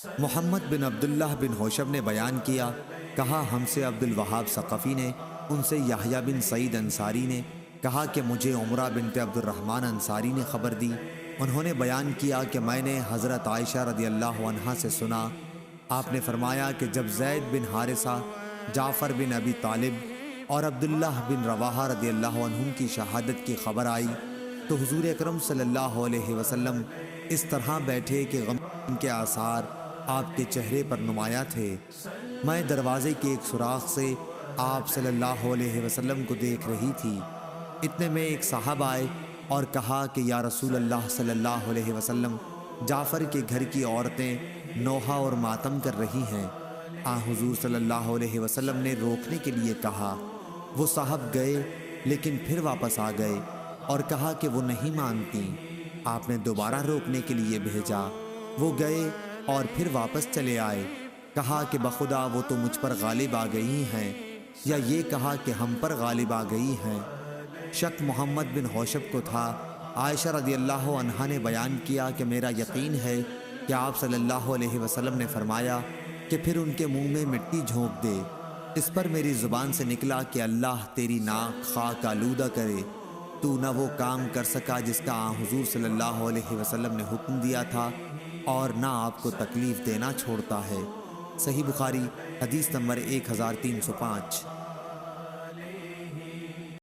محمد بن عبداللہ بن ہوشب نے بیان کیا، کہا ہم سے عبد الوہاب ثقفی نے، ان سے یحییٰ بن سعید انصاری نے کہا کہ مجھے عمرہ بنت عبد الرحمن انصاری نے خبر دی۔ انہوں نے بیان کیا کہ میں نے حضرت عائشہ رضی اللہ عنہا سے سنا، آپ نے فرمایا کہ جب زید بن حارثہ، جعفر بن ابی طالب اور عبداللہ بن رواحہ رضی اللہ عنہم کی شہادت کی خبر آئی تو حضور اکرم صلی اللہ علیہ وسلم اس طرح بیٹھے کہ غم کے آثار آپ کے چہرے پر نمایاں تھے۔ میں دروازے کے ایک سوراخ سے آپ صلی اللہ علیہ وسلم کو دیکھ رہی تھی۔ اتنے میں ایک صاحب آئے اور کہا کہ یا رسول اللہ صلی اللہ علیہ وسلم، جعفر کے گھر کی عورتیں نوحہ اور ماتم کر رہی ہیں۔ حضور صلی اللہ علیہ وسلم نے روکنے کے لیے کہا۔ وہ صاحب گئے لیکن پھر واپس آ گئے اور کہا کہ وہ نہیں مانتی۔ آپ نے دوبارہ روکنے کے لیے بھیجا۔ وہ گئے اور پھر واپس چلے آئے۔ کہا کہ بخدا وہ تو مجھ پر غالب آ گئی ہیں، یا یہ کہا کہ ہم پر غالب آ گئی ہیں۔ شک محمد بن ہوشب کو تھا۔ عائشہ رضی اللہ عنہا نے بیان کیا کہ میرا یقین ہے کہ آپ صلی اللہ علیہ وسلم نے فرمایا کہ پھر ان کے منہ میں مٹی جھونک دے۔ اس پر میری زبان سے نکلا کہ اللہ تیری ناک خاک آلودہ کرے، تو نہ وہ کام کر سکا جس کا حضور صلی اللہ علیہ وسلم نے حکم دیا تھا، اور نہ آپ کو تکلیف دینا چھوڑتا ہے۔ صحیح بخاری حدیث نمبر 1305۔